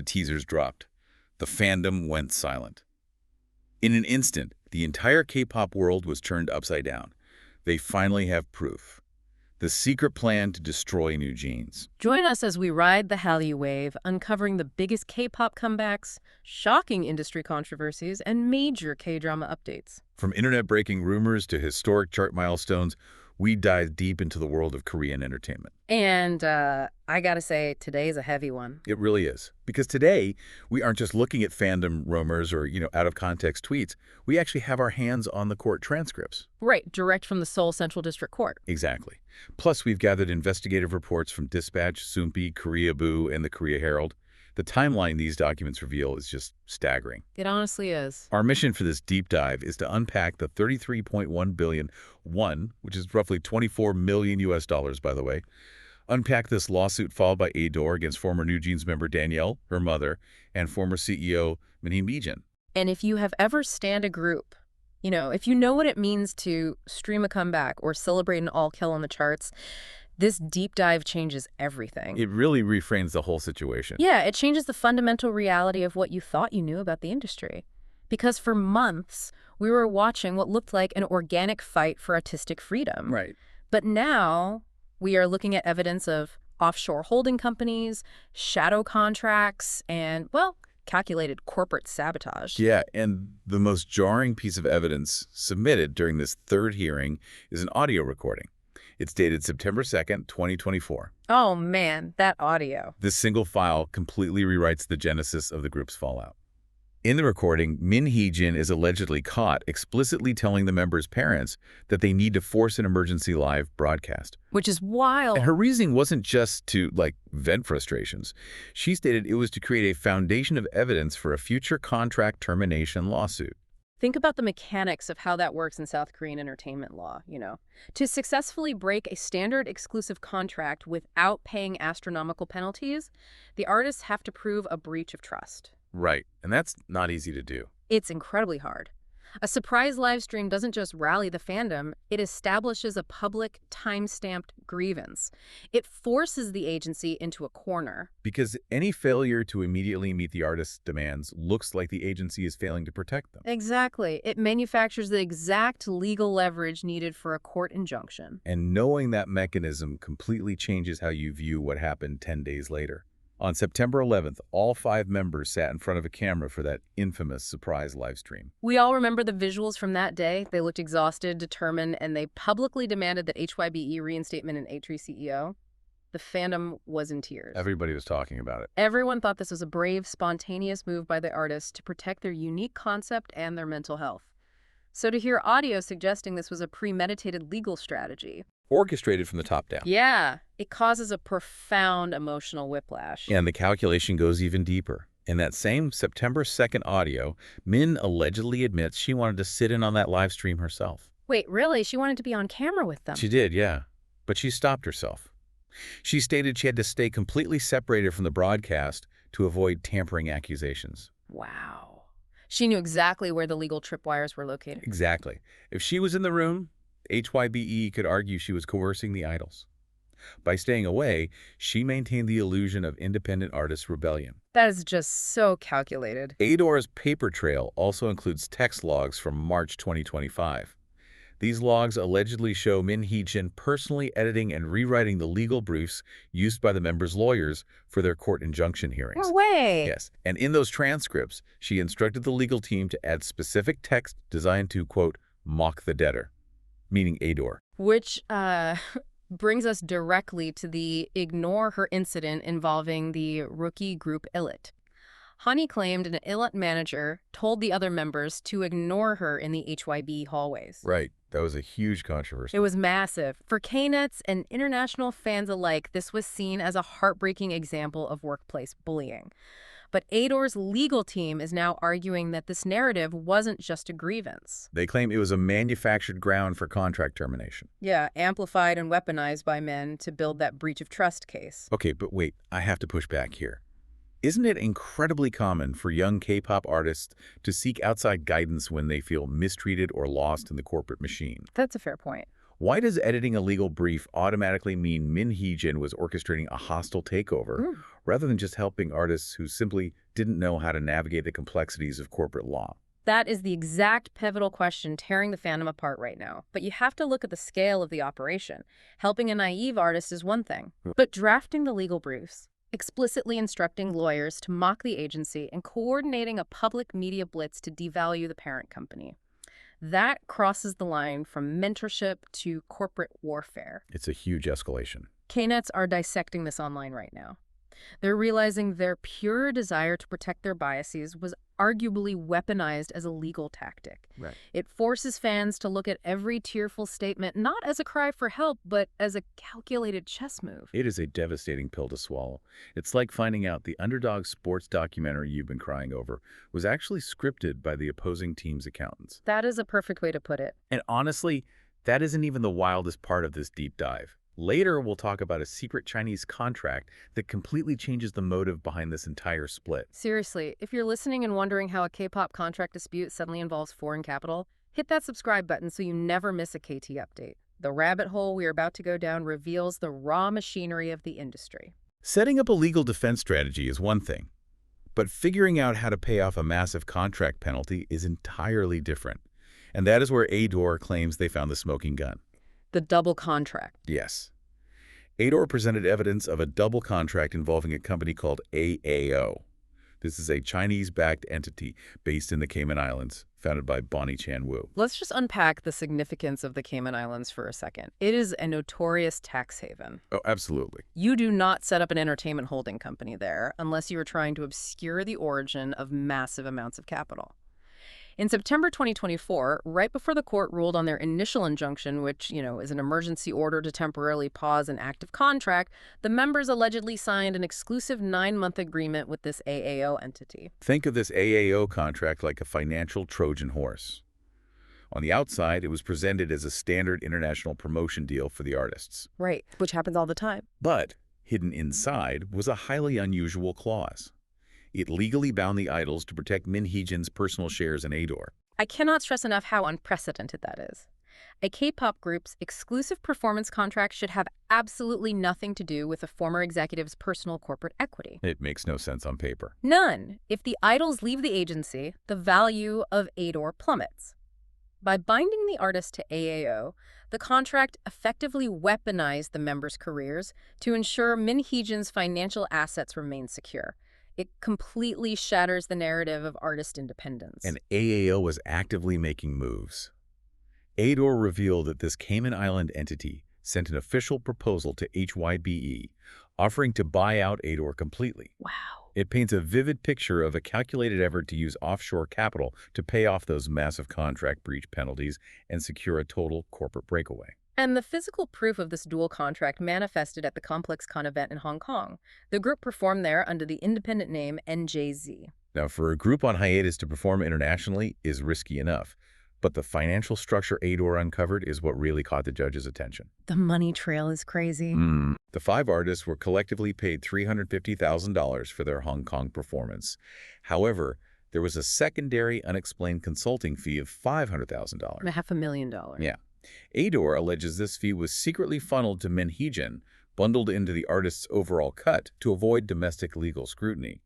the teasers dropped. The fandom went silent. In an instant, the entire K-pop world was turned upside down. They finally have proof. The secret plan to destroy NewJeans. Join us as we ride the Hallyu wave, uncovering the biggest K-pop comebacks, shocking industry controversies, and major K-drama updates. From internet-breaking rumors to historic chart milestones, we dive deep into the world of Korean entertainment. And I gotta say, today's a heavy one. It really is. Because today, we aren't just looking at fandom rumors or, out-of-context tweets. We actually have our hands on the court transcripts. Right, direct from the Seoul Central District Court. Exactly. Plus, we've gathered investigative reports from Dispatch, Soompi, Korea Boo, and the Korea Herald. The timeline these documents reveal is just staggering. It honestly is. Our mission for this deep dive is to unpack the 33.1 billion won, which is roughly 24 million US dollars, by the way. Unpack this lawsuit filed by ADOR against former NewJeans member Danielle, her mother, and former CEO Min Hee-jin. And if you have ever stanned a group, if you know what it means to stream a comeback or celebrate an all-kill on the charts, this deep dive changes everything. It really reframes the whole situation. Yeah, it changes the fundamental reality of what you thought you knew about the industry. Because for months, we were watching what looked like an organic fight for artistic freedom. Right. But now we are looking at evidence of offshore holding companies, shadow contracts, and, well, calculated corporate sabotage. Yeah, and the most jarring piece of evidence submitted during this third hearing is an audio recording. It's dated September 2nd, 2024. Oh, man, that audio. This single file completely rewrites the genesis of the group's fallout. In the recording, Min Hee-jin is allegedly caught explicitly telling the members' parents that they need to force an emergency live broadcast. Which is wild. And her reasoning wasn't just to, vent frustrations. She stated it was to create a foundation of evidence for a future contract termination lawsuit. Think about the mechanics of how that works in South Korean entertainment law, To successfully break a standard exclusive contract without paying astronomical penalties, the artists have to prove a breach of trust. Right, and that's not easy to do. It's incredibly hard. A surprise live stream doesn't just rally the fandom, it establishes a public, time-stamped grievance. It forces the agency into a corner. Because any failure to immediately meet the artist's demands looks like the agency is failing to protect them. Exactly. It manufactures the exact legal leverage needed for a court injunction. And knowing that mechanism completely changes how you view what happened 10 days later. On September 11th, all 5 members sat in front of a camera for that infamous surprise live stream. We all remember the visuals from that day. They looked exhausted, determined, and they publicly demanded that HYBE reinstatement an A-Tree CEO. The fandom was in tears. Everybody was talking about it. Everyone thought this was a brave, spontaneous move by the artists to protect their unique concept and their mental health. So to hear audio suggesting this was a premeditated legal strategy, Orchestrated from the top down. yeah, it causes a profound emotional whiplash. And the calculation goes even deeper. In that same September 2nd audio, Min allegedly admits she wanted to sit in on that live stream herself. Wait, really? She wanted to be on camera with them? She did, yeah. But she stopped herself. She stated she had to stay completely separated from the broadcast to avoid tampering accusations. Wow. She knew exactly where the legal tripwires were located. Exactly. If she was in the room, HYBE could argue she was coercing the idols. By staying away, she maintained the illusion of independent artist rebellion. That is just so calculated. ADOR's paper trail also includes text logs from March 2025. These logs allegedly show Min Hee-jin personally editing and rewriting the legal briefs used by the members' lawyers for their court injunction hearings. No way! Yes, and in those transcripts, she instructed the legal team to add specific text designed to, quote, mock the debtor, meaning ADOR. Which brings us directly to the ignore her incident involving the rookie group Illit. Honey claimed an Illit manager told the other members to ignore her in the HYBE hallways. Right. That was a huge controversy. It was massive. For K-Nets and international fans alike, this was seen as a heartbreaking example of workplace bullying. But ADOR's legal team is now arguing that this narrative wasn't just a grievance. They claim it was a manufactured ground for contract termination. Yeah, amplified and weaponized by men to build that breach of trust case. Okay, but wait, I have to push back here. Isn't it incredibly common for young K-pop artists to seek outside guidance when they feel mistreated or lost in the corporate machine? That's a fair point. Why does editing a legal brief automatically mean Min Hee-jin was orchestrating a hostile takeover, Mm. rather than just helping artists who simply didn't know how to navigate the complexities of corporate law? That is the exact pivotal question tearing the fandom apart right now. But you have to look at the scale of the operation. Helping a naive artist is one thing, but drafting the legal briefs, explicitly instructing lawyers to mock the agency, and coordinating a public media blitz to devalue the parent company. That crosses the line from mentorship to corporate warfare. It's a huge escalation. Knets are dissecting this online right now. They're realizing their pure desire to protect their biases was arguably weaponized as a legal tactic. Right. It forces fans to look at every tearful statement not as a cry for help, but as a calculated chess move. It is a devastating pill to swallow. It's like finding out the underdog sports documentary you've been crying over was actually scripted by the opposing team's accountants. That is a perfect way to put it. And honestly, that isn't even the wildest part of this deep dive. Later, we'll talk about a secret Chinese contract that completely changes the motive behind this entire split. Seriously, if you're listening and wondering how a K-pop contract dispute suddenly involves foreign capital, hit that subscribe button so you never miss a KT update. The rabbit hole we are about to go down reveals the raw machinery of the industry. Setting up a legal defense strategy is one thing, but figuring out how to pay off a massive contract penalty is entirely different. And that is where ADOR claims they found the smoking gun. The double contract. Yes. ADOR presented evidence of a double contract involving a company called AAO. This is a Chinese-backed entity based in the Cayman Islands, founded by Bonnie Chan-woo. Let's just unpack the significance of the Cayman Islands for a second. It is a notorious tax haven. Oh, absolutely. You do not set up an entertainment holding company there unless you are trying to obscure the origin of massive amounts of capital. In September 2024, right before the court ruled on their initial injunction, which, is an emergency order to temporarily pause an active contract, the members allegedly signed an exclusive 9-month agreement with this AAO entity. Think of this AAO contract like a financial Trojan horse. On the outside, it was presented as a standard international promotion deal for the artists. Right, which happens all the time. But hidden inside was a highly unusual clause. It legally bound the idols to protect Min Hee-jin's personal shares in ADOR. I cannot stress enough how unprecedented that is. A K-pop group's exclusive performance contract should have absolutely nothing to do with a former executive's personal corporate equity. It makes no sense on paper. None. If the idols leave the agency, the value of ADOR plummets. By binding the artist to AAO, the contract effectively weaponized the members' careers to ensure Min Hee-jin's financial assets remain secure. It completely shatters the narrative of artist independence. And AAO was actively making moves. ADOR revealed that this Cayman Island entity sent an official proposal to HYBE, offering to buy out ADOR completely. Wow. It paints a vivid picture of a calculated effort to use offshore capital to pay off those massive contract breach penalties and secure a total corporate breakaway. And the physical proof of this dual contract manifested at the ComplexCon event in Hong Kong. The group performed there under the independent name NJZ. Now, for a group on hiatus to perform internationally is risky enough, but the financial structure ADOR uncovered is what really caught the judge's attention. The money trail is crazy. The 5 artists were collectively paid $350,000 for their Hong Kong performance. However, there was a secondary unexplained consulting fee of $500,000. $500,000. Yeah. ADOR alleges this fee was secretly funneled to Min Hee-jin, bundled into the artist's overall cut to avoid domestic legal scrutiny.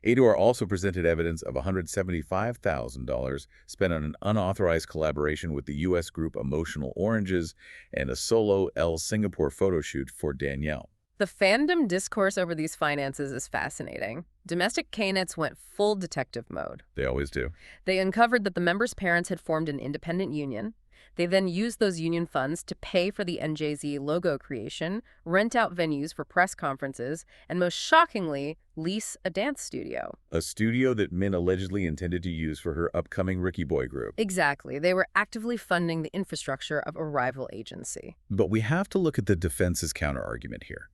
ADOR also presented evidence of $175,000 spent on an unauthorized collaboration with the U.S. group Emotional Oranges and a solo Singapore photo shoot for Danielle. The fandom discourse over these finances is fascinating. Domestic Knets went full detective mode. They always do. They uncovered that the members' parents had formed an independent union. They then used those union funds to pay for the NJZ logo creation, rent out venues for press conferences, and most shockingly, lease a dance studio. A studio that Min allegedly intended to use for her upcoming Ricky Boy group. Exactly. They were actively funding the infrastructure of a rival agency. But we have to look at the defense's counterargument here,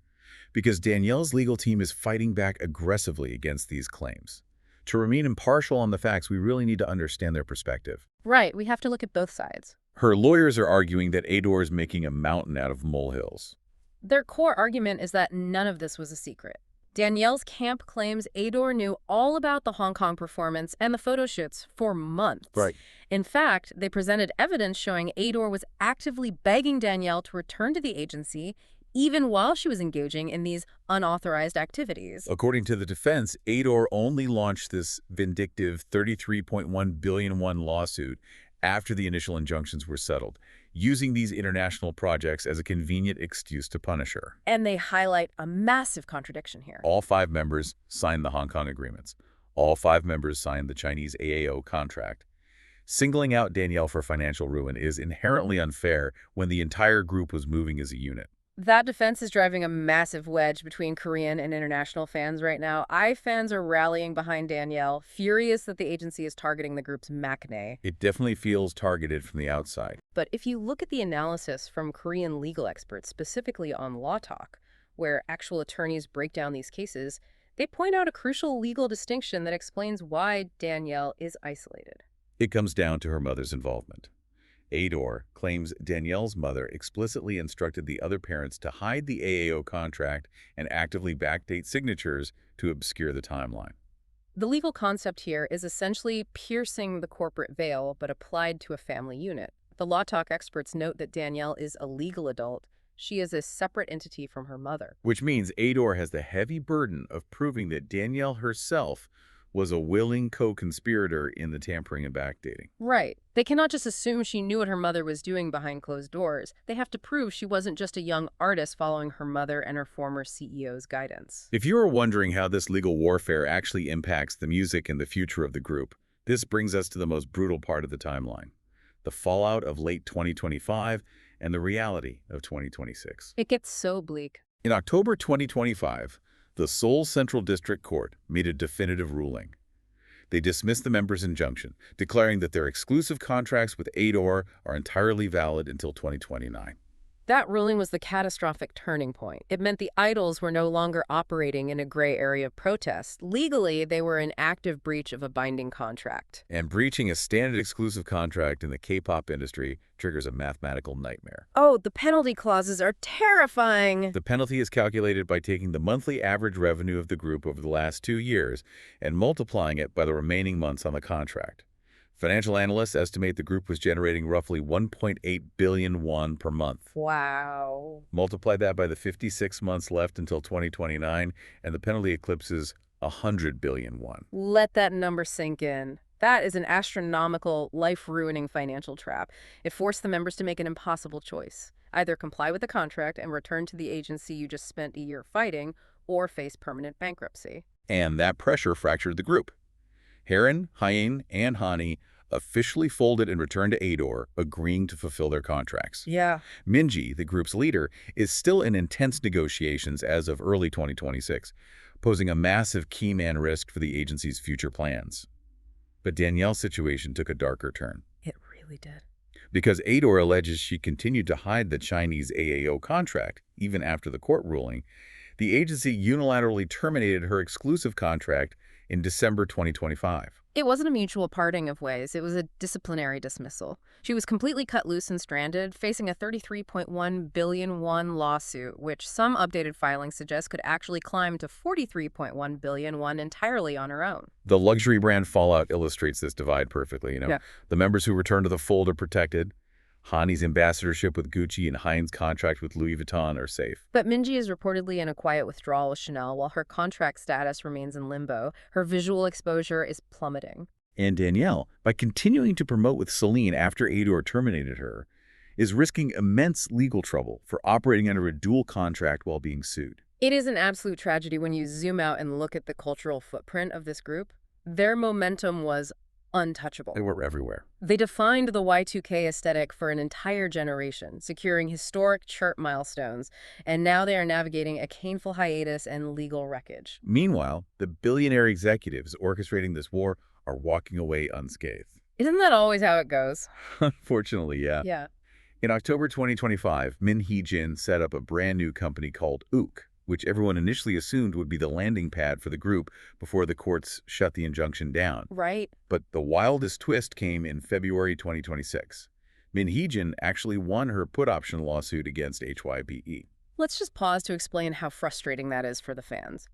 because Danielle's legal team is fighting back aggressively against these claims. To remain impartial on the facts, we really need to understand their perspective. Right. We have to look at both sides. Her lawyers are arguing that ADOR is making a mountain out of molehills. Their core argument is that none of this was a secret. Danielle's camp claims ADOR knew all about the Hong Kong performance and the photo shoots for months. Right. In fact, they presented evidence showing ADOR was actively begging Danielle to return to the agency even while she was engaging in these unauthorized activities. According to the defense, ADOR only launched this vindictive 33.1 billion won lawsuit after the initial injunctions were settled, using these international projects as a convenient excuse to punish her. And they highlight a massive contradiction here. All 5 members signed the Hong Kong agreements. All 5 members signed the Chinese AAO contract. Singling out Danielle for financial ruin is inherently unfair when the entire group was moving as a unit. That defense is driving a massive wedge between Korean and international fans right now. fans are rallying behind Danielle, furious that the agency is targeting the group's matinee. It definitely feels targeted from the outside. But if you look at the analysis from Korean legal experts, specifically on Law Talk, where actual attorneys break down these cases, they point out a crucial legal distinction that explains why Danielle is isolated. It comes down to her mother's involvement. ADOR claims Danielle's mother explicitly instructed the other parents to hide the AAO contract and actively backdate signatures to obscure the timeline. The legal concept here is essentially piercing the corporate veil, but applied to a family unit. The Law Talk experts note that Danielle is a legal adult. She is a separate entity from her mother. Which means ADOR has the heavy burden of proving that Danielle herself was a willing co-conspirator in the tampering and backdating. Right. They cannot just assume she knew what her mother was doing behind closed doors. They have to prove she wasn't just a young artist following her mother and her former CEO's guidance. If you are wondering how this legal warfare actually impacts the music and the future of the group, this brings us to the most brutal part of the timeline: the fallout of late 2025 and the reality of 2026. It gets so bleak. In October 2025, the Seoul Central District Court made a definitive ruling. They dismissed the members' injunction, declaring that their exclusive contracts with ADOR are entirely valid until 2029. That ruling was the catastrophic turning point. It meant the idols were no longer operating in a gray area of protest. Legally, they were in active breach of a binding contract. And breaching a standard exclusive contract in the K-pop industry triggers a mathematical nightmare. Oh, the penalty clauses are terrifying. The penalty is calculated by taking the monthly average revenue of the group over the last 2 years and multiplying it by the remaining months on the contract. Financial analysts estimate the group was generating roughly 1.8 billion won per month. Wow. Multiply that by the 56 months left until 2029, and the penalty eclipses 100 billion won. Let that number sink in. That is an astronomical, life-ruining financial trap. It forced the members to make an impossible choice. Either comply with the contract and return to the agency you just spent a year fighting, or face permanent bankruptcy. And that pressure fractured the group. Heron, Hyen, and Hani officially folded and returned to ADOR, agreeing to fulfill their contracts. Yeah. Min Hee, the group's leader, is still in intense negotiations as of early 2026, posing a massive key man risk for the agency's future plans. But Danielle's situation took a darker turn. It really did. Because ADOR alleges she continued to hide the Chinese AAO contract, even after the court ruling, the agency unilaterally terminated her exclusive contract in December 2025. It wasn't a mutual parting of ways. It was a disciplinary dismissal. She was completely cut loose and stranded, facing a 33.1 billion won lawsuit, which some updated filings suggest could actually climb to 43.1 billion won entirely on her own. The luxury brand fallout illustrates this divide perfectly. Yeah. The members who return to the fold are protected. Hani's ambassadorship with Gucci and Hein's contract with Louis Vuitton are safe. But Min Hee is reportedly in a quiet withdrawal with Chanel while her contract status remains in limbo. Her visual exposure is plummeting. And Danielle, by continuing to promote with Celine after ADOR terminated her, is risking immense legal trouble for operating under a dual contract while being sued. It is an absolute tragedy when you zoom out and look at the cultural footprint of this group. Their momentum was untouchable. They were everywhere. They defined the Y2K aesthetic for an entire generation, securing historic chart milestones, and now they are navigating a painful hiatus and legal wreckage. Meanwhile, the billionaire executives orchestrating this war are walking away unscathed. Isn't that always how it goes? Unfortunately, yeah. Yeah. In October 2025, Min Hee-jin set up a brand new company called OOK, which everyone initially assumed would be the landing pad for the group before the courts shut the injunction down. Right. But the wildest twist came in February 2026. Min Hee-jin actually won her put option lawsuit against HYBE. Let's just pause to explain how frustrating that is for the fans.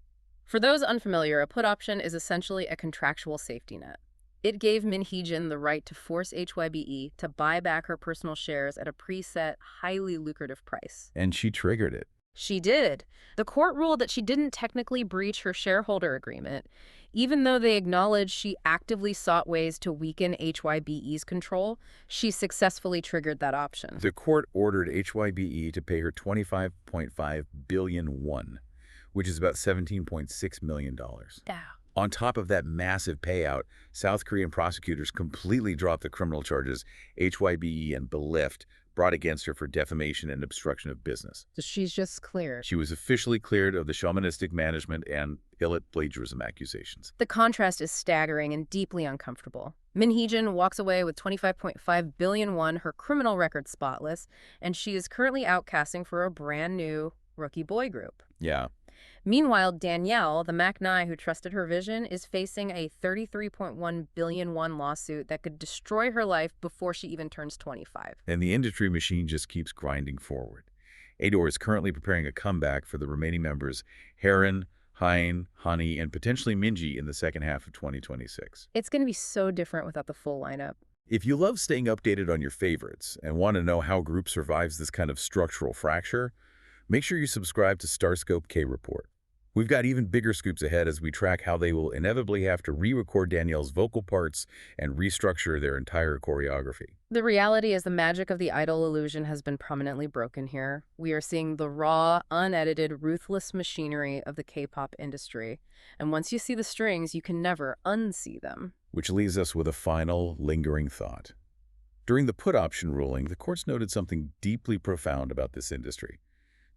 For those unfamiliar, a put option is essentially a contractual safety net. It gave Min Hee-jin the right to force HYBE to buy back her personal shares at a preset, highly lucrative price. And she triggered it. She did. The court ruled that she didn't technically breach her shareholder agreement, even though they acknowledged she actively sought ways to weaken HYBE's control. She successfully triggered that option. The court ordered HYBE to pay her 25.5 billion won, which is about $17.6 million. Yeah. On top of that massive payout, South Korean prosecutors completely dropped the criminal charges HYBE and Belift brought against her for defamation and obstruction of business. So she's just cleared. She was officially cleared of the shamanistic management and illicit plagiarism accusations. The contrast is staggering and deeply uncomfortable. Min Hee-jin walks away with 25.5 billion won, her criminal record spotless, and she is currently outcasting for a brand new rookie boy group. Yeah. Meanwhile, Danielle, the Mac-9 who trusted her vision, is facing a 33.1 billion won lawsuit that could destroy her life before she even turns 25. And the industry machine just keeps grinding forward. ADOR is currently preparing a comeback for the remaining members, Heron, Hein, Honey, and potentially Minji in the second half of 2026. It's going to be so different without the full lineup. If you love staying updated on your favorites and want to know how a group survives this kind of structural fracture, make sure you subscribe to Starscope K-Report. We've got even bigger scoops ahead as we track how they will inevitably have to re-record Danielle's vocal parts and restructure their entire choreography. The reality is the magic of the idol illusion has been prominently broken here. We are seeing the raw, unedited, ruthless machinery of the K-pop industry. And once you see the strings, you can never unsee them. Which leaves us with a final, lingering thought. During the put option ruling, the courts noted something deeply profound about this industry.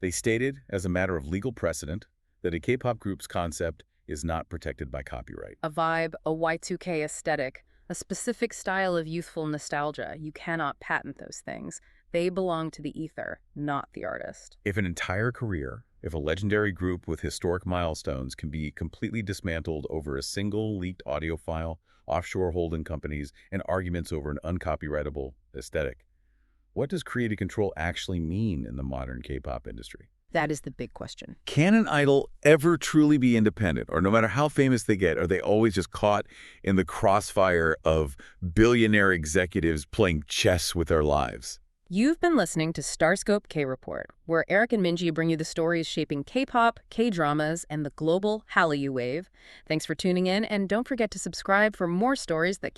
They stated, as a matter of legal precedent, that a K-pop group's concept is not protected by copyright. A vibe, a Y2K aesthetic, a specific style of youthful nostalgia. You cannot patent those things. They belong to the ether, not the artist. If an entire career, if a legendary group with historic milestones can be completely dismantled over a single leaked audio file, offshore holding companies, and arguments over an uncopyrightable aesthetic, what does creative control actually mean in the modern K-pop industry? That is the big question. Can an idol ever truly be independent? Or no matter how famous they get, are they always just caught in the crossfire of billionaire executives playing chess with their lives? You've been listening to Starscope K-Report, where Eric and Minji bring you the stories shaping K-pop, K-dramas, and the global Hallyu wave. Thanks for tuning in, and don't forget to subscribe for more stories that